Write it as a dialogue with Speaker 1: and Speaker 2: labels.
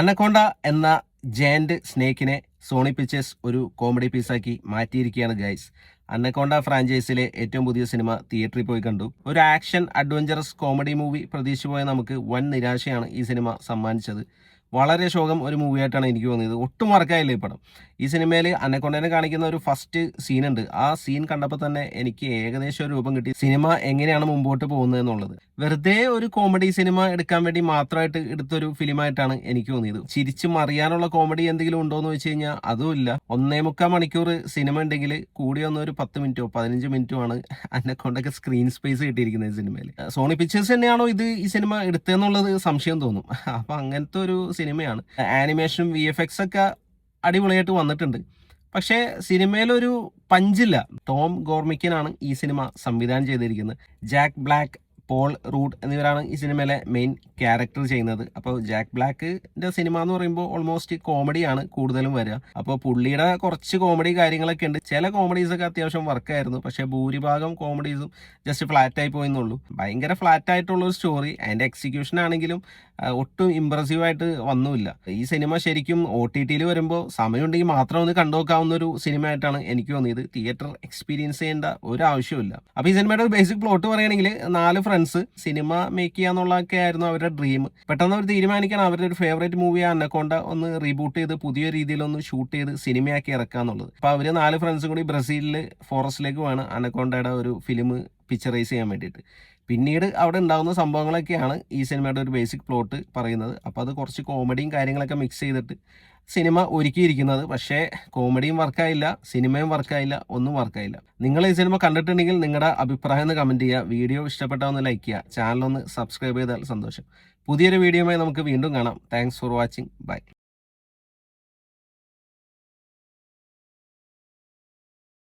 Speaker 1: Anaconda എന്ന giant സ്നേക്കിനെ Sony pictures ഒരു comedy പീസാക്കി മാറ്റിയിരിക്കുകയാണ് ഗൈസ്. അന്നക്കോണ്ട ഫ്രാഞ്ചൈസിലെ ഏറ്റവും പുതിയ സിനിമ തിയേറ്ററിൽ പോയി കണ്ടു. ഒരു ആക്ഷൻ അഡ്വഞ്ചറസ് കോമഡി മൂവി പ്രതീക്ഷിച്ചു പോയ നമുക്ക് വൻ നിരാശയാണ് ഈ സിനിമ സമ്മാനിച്ചത്. വളരെ ശോകം ഒരു മൂവിയായിട്ടാണ് എനിക്ക് തോന്നിയത്. ഒട്ടും മറക്കായില്ല ഈ പടം. ഈ സിനിമയിൽ അന്നക്കൊണ്ടനെ കാണിക്കുന്ന ഒരു ഫസ്റ്റ് സീനുണ്ട്. ആ സീൻ കണ്ടപ്പോൾ തന്നെ എനിക്ക് ഏകദേശം ഒരു രൂപം കിട്ടി സിനിമ എങ്ങനെയാണ് മുമ്പോട്ട് പോകുന്നത് എന്നുള്ളത്. വെറുതെ ഒരു കോമഡി സിനിമ എടുക്കാൻ വേണ്ടി മാത്രമായിട്ട് എടുത്തൊരു ഫിലിമായിട്ടാണ് എനിക്ക് തോന്നിയത്. ചിരിച്ചു മറിയാനുള്ള കോമഡി എന്തെങ്കിലും ഉണ്ടോ എന്ന് വെച്ച് കഴിഞ്ഞാൽ അതുമില്ല. 1.25 മണിക്കൂർ സിനിമ ഉണ്ടെങ്കിൽ കൂടി വന്ന ഒരു 10 മിനിറ്റോ 15 മിനിറ്റോ ആണ് അന്നക്കൊണ്ടൊക്കെ സ്ക്രീൻ സ്പേസ് കിട്ടിയിരിക്കുന്നത് ഈ സിനിമയിൽ. സോണി പിക്ചേഴ്സ് തന്നെയാണോ ഈ സിനിമ എടുത്തതെന്നുള്ളത് സംശയം തോന്നും. അപ്പൊ അങ്ങനത്തെ ഒരു സിനിമയാണ്. ആനിമേഷനും VFX ഒക്കെ അടിപൊളിയായിട്ട് വന്നിട്ടുണ്ട്. പക്ഷേ സിനിമയിലൊരു പഞ്ചില്ല. ടോം ഗോർമിക്കനാണ് ഈ സിനിമ സംവിധാനം ചെയ്തിരിക്കുന്നത്. ജാക്ക് ബ്ലാക്ക്, പോൾ റൂഡ് എന്നിവരാണ് ഈ സിനിമയിലെ മെയിൻ ക്യാരക്ടർ ചെയ്യുന്നത്. അപ്പോൾ ജാക്ക് ബ്ലാക്കിന്റെ സിനിമ എന്ന് പറയുമ്പോൾ ഓൾമോസ്റ്റ് കോമഡിയാണ് കൂടുതലും വരിക. അപ്പോൾ പുള്ളിയുടെ കുറച്ച് കോമഡി കാര്യങ്ങളൊക്കെ ഉണ്ട്. ചില കോമഡീസൊക്കെ അത്യാവശ്യം വർക്കായിരുന്നു. പക്ഷേ ഭൂരിഭാഗം കോമഡീസും ജസ്റ്റ് ഫ്ലാറ്റായി പോയെന്നുള്ളൂ. ഭയങ്കര ഫ്ലാറ്റ് ആയിട്ടുള്ള ഒരു സ്റ്റോറി. അതിൻ്റെ എക്സിക്യൂഷൻ ആണെങ്കിലും ഒട്ടും ഇമ്പ്രസീവായിട്ട് വന്നുമില്ല. ഈ സിനിമ ശരിക്കും OTT വരുമ്പോൾ സമയമുണ്ടെങ്കിൽ മാത്രം ഒന്ന് കണ്ടുനോക്കാവുന്ന ഒരു സിനിമയായിട്ടാണ് എനിക്ക് തോന്നിയത്. തിയേറ്റർ എക്സ്പീരിയൻസ് ചെയ്യേണ്ട ഒരു ആവശ്യമില്ല. അപ്പോൾ ഈ സിനിമയുടെ ഒരു ബേസിക് പ്ലോട്ട് പറയുകയാണെങ്കിൽ 4 ഫ്രണ്ട്സ് സിനിമ മേക്ക് ചെയ്യാന്നുള്ളതൊക്കെ ആയിരുന്നു അവരുടെ ഡ്രീം. പെട്ടെന്ന് അവർ തീരുമാനിക്കണം അവരുടെ ഒരു ഫേവറേറ്റ് മൂവി അന്നക്കോണ്ട ഒന്ന് റീബൂട്ട് ചെയ്ത് പുതിയ രീതിയിലൊന്ന് ഷൂട്ട് ചെയ്ത് സിനിമയാക്കി ഇറക്കുക എന്നുള്ളത്. അപ്പോൾ അവർ 4 ഫ്രണ്ട്സും കൂടി ബ്രസീലിൽ ഫോറസ്റ്റിലേക്ക് വേണം അന്നക്കോണ്ടയുടെ ഒരു ഫിലിം പിക്ചറൈസ് ചെയ്യാൻ വേണ്ടിയിട്ട്. പിന്നീട് അവിടെ ഉണ്ടാകുന്ന സംഭവങ്ങളൊക്കെയാണ് ഈ സിനിമയുടെ ഒരു ബേസിക് പ്ലോട്ട് പറയുന്നത്. അപ്പോൾ അത് കുറച്ച് കോമഡിയും കാര്യങ്ങളൊക്കെ മിക്സ് ചെയ്തിട്ട് സിനിമ ഒരുക്കിയിരിക്കുന്നത്. പക്ഷേ കോമഡിയും വർക്കായില്ല, സിനിമയും വർക്കായില്ല, ഒന്നും വർക്കായില്ല. നിങ്ങൾ ഈ സിനിമ കണ്ടിട്ടുണ്ടെങ്കിൽ നിങ്ങളുടെ അഭിപ്രായം ഒന്ന് കമൻറ്റ് ചെയ്യുക. വീഡിയോ ഇഷ്ടപ്പെട്ടാൽ ഒന്ന് ലൈക്ക് ചെയ്യുക. ചാനലൊന്ന് സബ്സ്ക്രൈബ് ചെയ്താൽ സന്തോഷം. പുതിയൊരു വീഡിയോയുമായി നമുക്ക് വീണ്ടും കാണാം. Thanks for watching. ബൈ.